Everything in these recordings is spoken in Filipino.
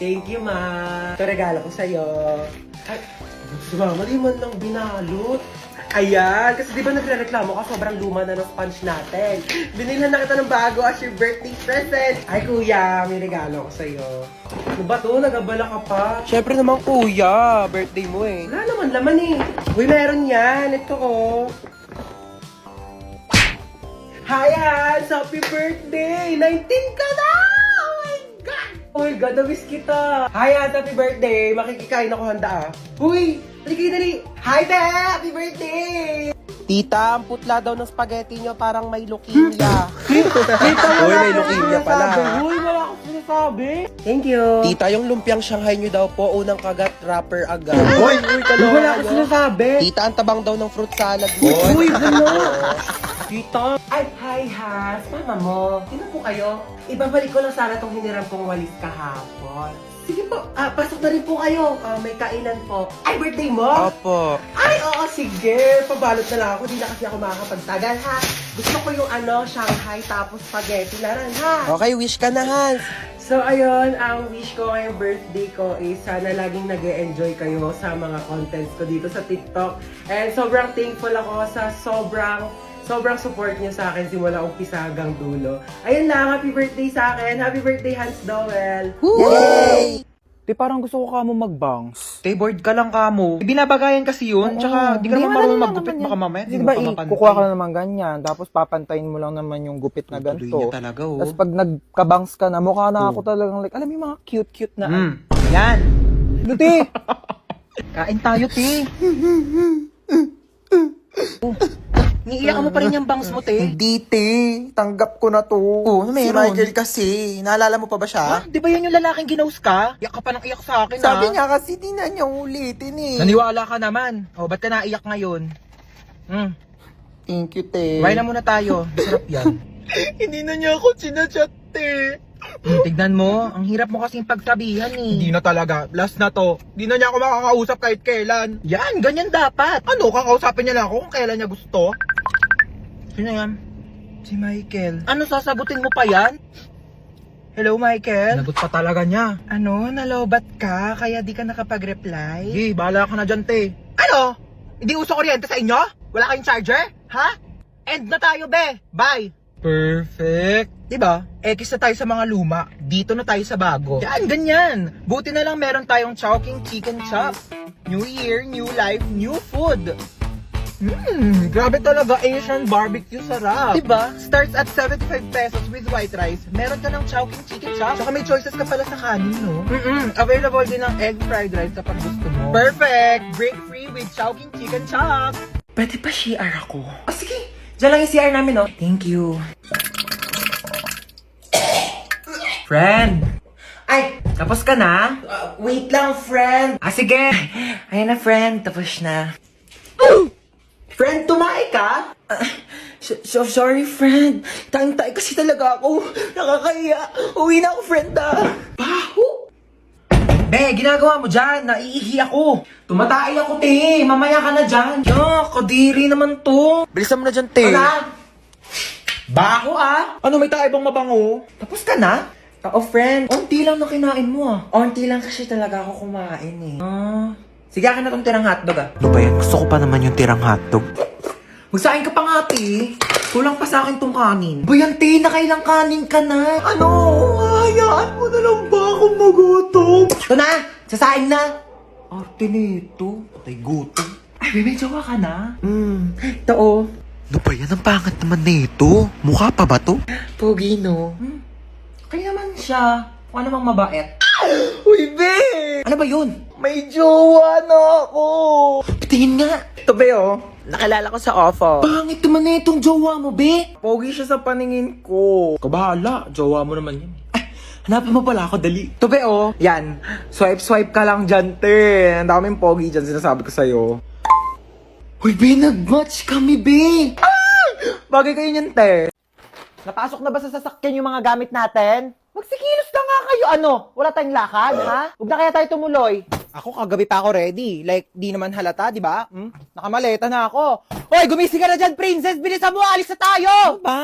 Thank you, ma. Ito regalo ko sa'yo. Ay, mali man lang binalot. Ayan, kasi di ba nagre-reklamo ka, sobrang luma na ng sponge natin. Binilhan na kita ng bago as your birthday present. Ay, kuya, may regalo ko sa'yo. Ano ba to? Nagabala ka pa? Siyempre naman, kuya. Birthday mo eh. Wala naman laman eh. Uy, meron yan. Ito oh. Hi, Hans! Happy birthday! 19 ka na! Oh my God! Oh my God, na-miss kita! Hi, Hans! Happy birthday! Makikikain ako handa ah. Uy! Dali! Hi, Be! Happy birthday! Tita, ang putla daw ng spaghetti nyo parang may leukemia. Uy, may leukemia pala. Uy, wala akong sinasabi. Thank you. Tita, yung lumpiang Shanghai nyo daw po, unang kagat, wrapper agad. Uy, kaloka. Wala akong sinasabi. Tita, ang tabang daw ng fruit salad mo. Uy, Tita! Ay, hi, Has! Mama mo, sino po kayo? Ibabalik ko lang sana itong hiniram kong walis kahapon. Sige po, pasok na rin po kayo. May kainan po. Ay, birthday mo? Opo. Ay, oo, sige. Pabalot na lang ako. Di na kasi ako makakapagtagal, ha? Gusto ko yung Shanghai tapos spaghetti na rin, ha? Okay, wish ka na, Hans. So, ayun, ang wish ko ngayong birthday ko is sana laging nag-e-enjoy kayo sa mga contents ko dito sa TikTok. And sobrang thankful ako sa sobrang support niyo sa akin simula umpisa hanggang dulo. Ayun lang, happy birthday sa akin. Happy birthday, Hans Dowell. Yay! Te, parang gusto ko kamo mag-bangs. Te, bored ka lang kamo. Binabagayan kasi yun, tsaka di ka naman marunong maggupit, baka mamaya di mo Diba, pa mapantay. kukuha ka na naman ganyan, tapos papantayin mo lang naman yung gupit na Tuloy ganito. niya talaga, oh. Tapos pag nagkabangs ka na, mukha na ako talagang like, alam mo yung mga cute-cute na. Yan. Luti! Kain tayo, te. Niiyak mo pa rin yung bangs mo, te. Hindi, te. Tanggap ko na to. Oh, ano Si meron? Michael kasi. Naalala mo pa ba siya? Di ba yan yung lalaking ginaus ka? Iyak ka pa ng iyak sa akin, Sabi ha? niya kasi di na niya ulitin eh. Naniwala ka naman. O, ba't ka naiyak ngayon? Thank you, te. Kumain na muna tayo. Sarap yan. Hindi na niya ako sinachat, te. Tignan mo, ang hirap mo kasing pagsabihan eh. Hindi na talaga. Last na to. Hindi na niya ako makakausap kahit kailan. Yan, ganyan dapat. Ano, kakausapin niya lang ako kung kailan niya gusto? Sino yan? Si Michael. Ano, sasagutin mo pa yan? Hello, Michael? Nagot pa talaga niya. Ano, nalobat ka, kaya di ka nakapag-reply? Sige, bahala ka na dyan, te. Ano? Hindi uso kuryente sa inyo? Wala kayong charger? Ha? End na tayo, be. Bye. Perfect. Diba? Ekis na tayo sa mga luma. Dito na tayo sa bago. Yan, ganyan. Buti na lang meron tayong Chowking Chicken Chop. New year, new life, new food. Grabe talaga, Asian barbecue sarap. Diba? Starts at 75 pesos with white rice. Meron ka ng Chowking Chicken Chop. Saka may choices ka pala sa kanin, no? Available din ng egg fried rice kapag gusto mo. Perfect! Break free with Chowking Chicken Chop! Pwede pa CR ako? Sige. Diyan lang yung CR namin, no? Thank you. Friend! Ay, tapos ka na? Wait lang, friend. Sige. Ayan na, friend. Tapos na. Friend, tumae ka? Sorry, friend. Tayong-tayo kasi talaga ako. Nakakahiya. Uwi na ako, friend, Baho! Be, ginagawa mo dyan. Naiihi ako. Tumatay ako, te. Mamaya ka na dyan. Kadiri naman to. Bilisan mo na dyan, te. Ano? Baho, Ano, may tayo bang mabango? Tapos ka na? Friend. Onti lang na kinain mo, Onti lang kasi talaga ako kumain, Sige, akin na tong tirang hotdog, Ano ba yan? Gusto ko pa naman yung tirang hotdog. Magsain ka pa nga, te. Kulang pa sa akin tong kanin. Bayan, te, nakailang kanin ka na. Ano? Hayaan mo na lang ba akong magutom? Ito na! Sasain na! Arte nito. Patay gutom. Ay, may jowa ka na? Ito, Ano ba yan? Ang pangat naman nito. Mukha pa ba to? Pogi, no? Kaya naman siya. Kung ano mang mabait. Uy, be! Ano ba yun? May jowa na ako. Patingin nga. Ito ba Nakilala ko sa ofo. Pangit naman na itong jowa mo, be. Pogi siya sa paningin ko. Kabahala, jowa mo naman yan. Hanapin mo pala ako, dali. Ito ba Yan. Swipe ka lang dyan, te. Ang daming pogi dyan sinasabi ko sa'yo. Uy, be, nag-match kami, be. Bagay kayo niyan, te. Napasok na ba sa sasakyan yung mga gamit natin? Magsikilos na nga kayo, ano? Wala tayong lakad, ha? Huwag na kaya tayo tumuloy. Ako kagabi pa ako ready. Like, di naman halata, di ba? Nakamaleta na ako. Hoy, gumising ka na dyan, princess! Bilisan mo, alis na tayo! Ba,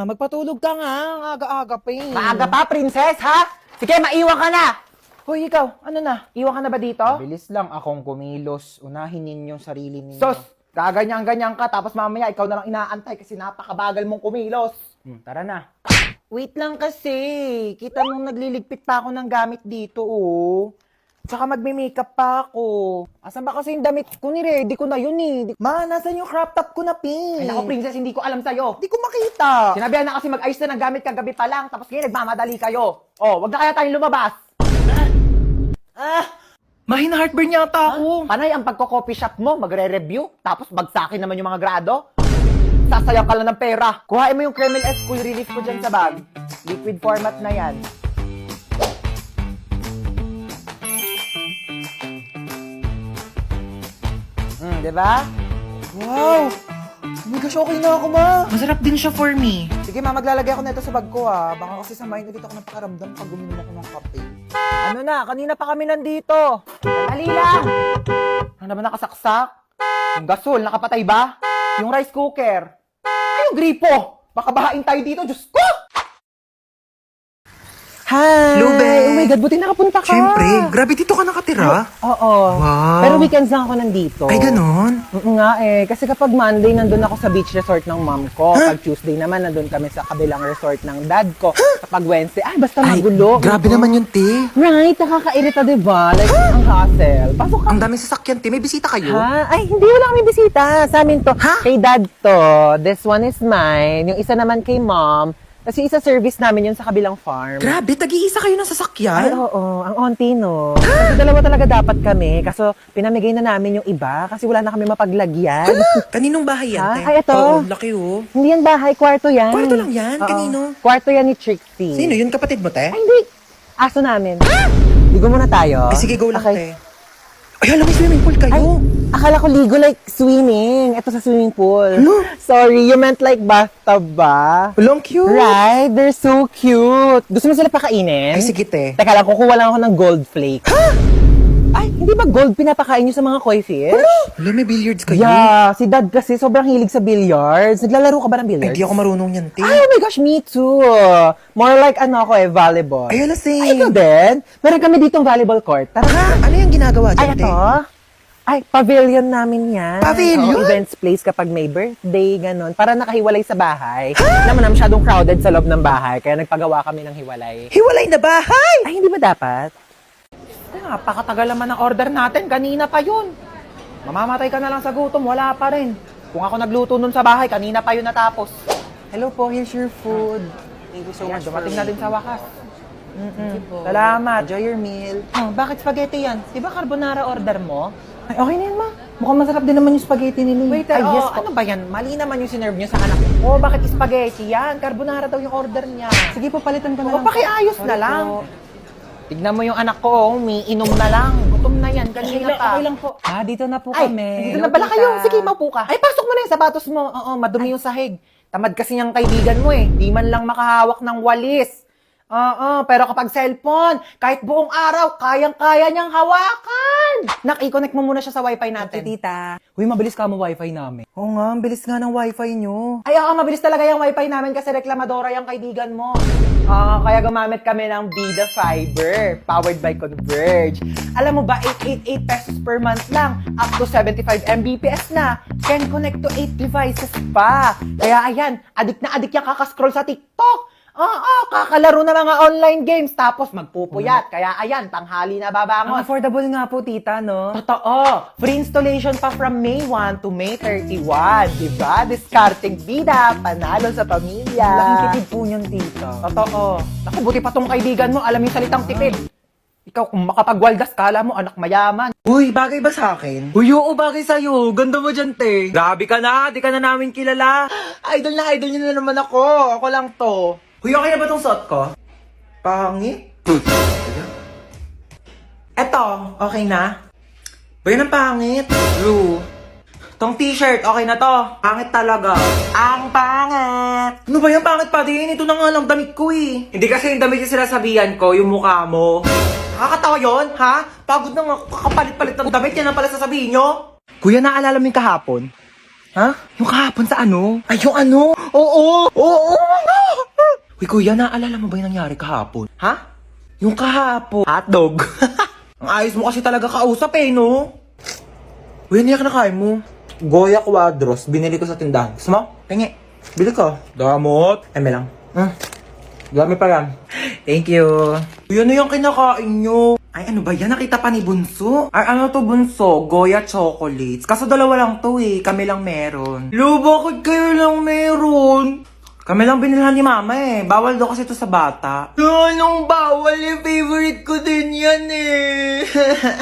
magpatulog ka nga. Ang aga-aga pa eh. Maaga pa, princess, ha? Sige, maiwan ka na! Hoy, ikaw, ano na? Iwan ka na ba dito? Bilis lang akong kumilos. Unahin ninyong sarili ninyo. Sos, gaganyan-ganyan ka, tapos mamaya ikaw na lang inaantay kasi napakabagal mong kumilos. Tara na. Wait lang kasi. Kita mong nagliligpit pa ako ng gamit dito, oh. Tsaka magme-makeup pa ako. Asan ba kasi yung damit ko? Ni-ready ko na yun, eh. Ma, nasan yung crop top ko na pink? Ay, naku, princess, hindi ko alam sa'yo. Di ko makita. Sinabihan na kasi mag-ayos na ng gamit kagabi pa lang, tapos ngayon nagmamadali kayo. Oh, wag na kaya tayong lumabas. Mahina heartburn yata ako. Panay ang pagko-coffee shop mo, magre-review, tapos bagsakin naman yung mga grado. Sasayang ka lang ng pera. Kuhain mo yung Kreml S Cool Relief ko dyan sa bag. Liquid format na yan. Diba? Wow! Oh my gosh, okay na ako, ma. Masarap din siya for me. Sige, ma, maglalagay ako na ito sa bag ko, ah. Baka kasi samayin ulit ako ng pakaramdam pag uminom ako ng kape. Ano na, kanina pa kami nandito. Dali lang. Ano naman nakasaksak? Yung gasol, nakapatay ba? Yung rice cooker. Ay, yung gripo. Baka bahain tayo dito, Diyos ko! Hi! Lube! Oh my God, buti nakapunta ka. Siyempre, grabe dito ka nakatira. Oo. Wow. Pero weekends lang ako nandito. Ay, ganon. Nga eh. Kasi kapag Monday, nandun ako sa beach resort ng mom ko. Pag Tuesday naman, nandun kami sa kabilang resort ng dad ko. Kapag Wednesday, ay, basta magulo. Grabe naman yung te. Right, nakakairita, diba? Like, ang hassle. Pasok ka. Ang daming sasakyan, te. May bisita kayo? Ha? Ay, hindi, wala kami bisita. Sa amin to. Kay dad to. This one is mine. Yung isa naman kay mom. Kasi isa service namin yun sa kabilang farm. Grabe, tag-iisa kayo ng Ay, sasakyan? oo. Ang onti, no? Kasi dalawa talaga dapat kami. Kaso, pinamigay na namin yung iba kasi wala na kami mapaglagyan. Kaninong bahay yan, Ha? te? Ay, ito. Oo, laki oh. Hindi yan bahay, kwarto yan. Kwarto lang yan? Oo. Kanino? Kwarto yan ni Trixie. Sino yun, kapatid mo, te? Ay, hindi. Aso namin. Ligo muna tayo. Ay, sige, go lang, Okay. te. Ay, alam mo, swimming pool Ay, kayo. akala ko ligo like swimming. Ito sa swimming pool. Ano? Sorry, you meant like bathtub ba? Walang cute. Right, they're so cute. Gusto mo sila pakainin? Ay, sige, te. Teka lang, kukuha lang ako ng gold flake. Ay, hindi ba gold pinapakain nyo sa mga koi fish? Alam, may billiards kayo. Yeah, si dad kasi sobrang hilig sa billiards. Naglalaro ka ba ng Ay, billiards? di ako marunong yan, te. Ay, oh my gosh, me too. More like ano ako volleyball. Ay, ala, same. Ay, ikaw din? Meron kami ditong volleyball court. Tara na. Ano yung ginagawa Ay, dyan, te? ito? Ay, pavilion namin yan. Pavilion? Oo, events place kapag may birthday, ganun. Para nakahiwalay sa bahay. Alam mo na, masyadong crowded sa loob ng bahay. Kaya nagpagawa kami ng hiwalay. Hiwalay na bahay! Ay, hindi ba dapat? Napakatagal naman ng order natin. Kanina pa yun. Mamamatay ka na lang sa gutom. Wala pa rin. Kung ako nagluto nun sa bahay, kanina pa yun natapos. Hello po, here's your food. Thank you so Ayan, much dumating for na din sa wakas. po. Salamat. Enjoy your meal. Oh, bakit spaghetti yan? Di ba carbonara order mo? Ay, okay na yan, ma. Mukhang masarap din naman yung spaghetti nila. Waiter, Ay, yes po. ano ba yan? Mali naman yung sinerve nyo sa anak ko. Oh, bakit spaghetti yan? Carbonara daw yung order niya. Sige po, palitan ko na O, lang. pakiayos na Sorry lang. po. Tignan mo yung anak ko, oh, umiinom na lang. Gutom na yan, kanina pa. Okay lang po. Ah, dito na po Ay, kami. dito Hello, na pala tita. kayo. Sige, maupo ka. Ay, pasok mo na yung sapatos mo. Oo, madumi yung sahig. Tamad kasi niyang kaibigan mo eh. Di man lang makahawak ng walis. Oo, pero kapag cellphone, kahit buong araw, kayang-kaya niyang hawakan. Nak, i-connect mo muna siya sa wifi natin. Tita. Uy, mabilis ka mo wifi namin. Oo nga, ang bilis nga ng wifi nyo. Ay, oo, mabilis talaga yung wifi namin kasi reklamadora yung kaibigan mo. Kaya gumamit kami ng Vida Fiber, powered by Converge. Alam mo ba, 888 pesos per month lang, up to 75 Mbps na. Can connect to 8 devices pa. Kaya ayan, adik na adik yung kakascroll sa TikTok. Oo, kakalaro na mga online games, tapos magpupuyat. Kaya ayan, tanghali na Ang babangon. affordable nga po, tita, no? Totoo. Free installation pa from May 1 to May 31. Diba? Discarding bida, panalo sa pamilya. Laking tipid po yun, tita. Totoo. Naku, buti pa tong kaibigan mo, alam yung salitang tipid. Ikaw, kung makapagwaldas, kala mo anak mayaman. Uy, bagay ba sa akin? Uy, oo, bagay sa'yo. Ganda mo dyan, te. Grabe ka na, di ka na namin kilala. Idol niyo na naman ako. Ako lang to. Uy, okay na ba tong suot ko? Pangit. Eto, okay na? Ba yun ang pangit? Blue. Tong t-shirt, okay na to. Pangit talaga. Ang pangit! Ano ba yung pangit pa din? Ito na nga lang damit ko eh. Hindi kasi yung damit yung sinasabihan ko, yung mukha mo. Nakakatawa yun, ha? Pagod na nga, kakapalit-palit ng damit, yan ang pala sasabihin nyo. Kuya, naalala mo yung kahapon? Ha? Yung kahapon sa ano? Ay, yung ano? Oo! Oo! Uy, kuya, naalala mo ba yung nangyari kahapon? Ha? Yung kahapon. Hotdog. Ang ayos mo kasi talaga kausap no? Uy, ano yung kinakain mo? Goya Quadros, binili ko sa tindahan. Gusto mo? Tingi. Bili ko. Damot. Eme lang. Dami pa yan. Thank you. Uy, ano yung kinakain nyo? Ay, ano ba yan? Nakita pa ni Bunso? Ay, ano to, Bunso? Goya chocolates. Kaso dalawa lang to Kami lang meron. Lo, bakit kayo lang meron? Kami lang binilhan ni Mama Bawal daw kasi to sa bata. Anong bawal? Favorite ko din yan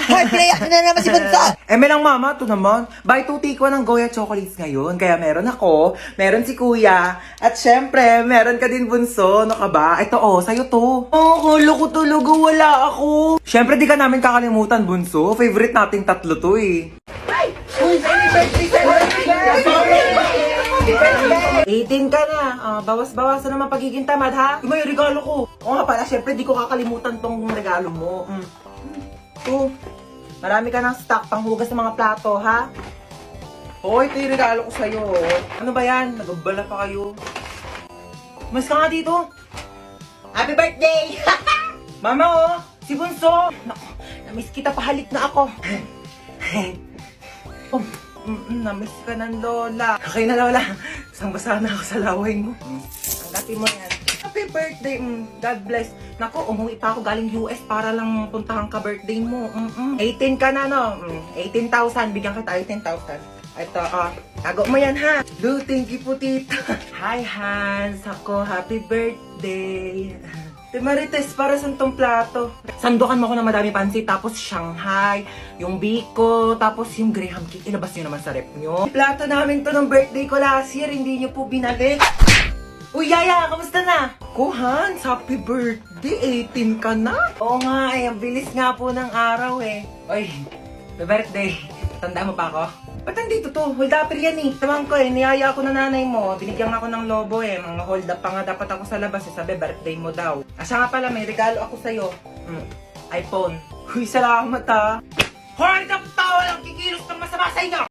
Hoy, pinayak na naman si Bunso! May lang Mama, to naman. Buy 2 take 1 ng Goya chocolates ngayon. Kaya meron ako, meron si Kuya, at syempre, meron ka din Bunso. Ano ka ba? Ito sa'yo to. Kala ko talaga wala ako. Syempre, di ka namin kakalimutan, Bunso. Favorite nating tatlo to 18 ka na. Bawas-bawasan naman pagiging tamad, ha? May regalo ko. Oo nga pala, syempre di ko kakalimutan tong regalo mo. Oh, marami ka ng stock panghugas ng mga plato, ha? Hoy, ito yung regalo ko sa'yo. Ano ba yan? Nagabala pa kayo. Mas ka nga dito. Happy birthday! Mama, si Bunso. Naku, namiss kita, pahalik na ako. Namiss ka ng Lola. Okay na, Lola. Basang-basa na ako sa laway mo. Tanggapin mo yan. Happy birthday. God bless. Naku, umuwi pa ako galing US para lang puntahan ka birthday mo. 18 ka na, no? 18,000. Bigyan kita 18,000. Ito, tago mo yan, ha? Do, thank you po, tita. Hi, Hans. Ako, happy birthday. Te Marites, para sa tong plato. Sandukan mo ko ng madami pansit, tapos Shanghai, yung biko, tapos yung Graham cake. Ilabas nyo naman sa rep nyo. Plato namin to ng birthday ko last year, hindi nyo po binalik. Uy, Yaya, kamusta na? Hans, happy birthday, 18 ka na. Oo nga, ang bilis nga po ng araw Uy, happy birthday. Tanda mo pa ako? Ba't nandito to? Hold upper yan Saman ko niyaya ako ng nanay mo. Binigyan ako ng lobo Mga hold up pa nga dapat ako sa labas Sabi, birthday mo daw. Siya nga pala, may regalo ako sa'yo. iPhone. Uy, salamat Hoy, kaptawa lang kikilos ng masama sa inyo!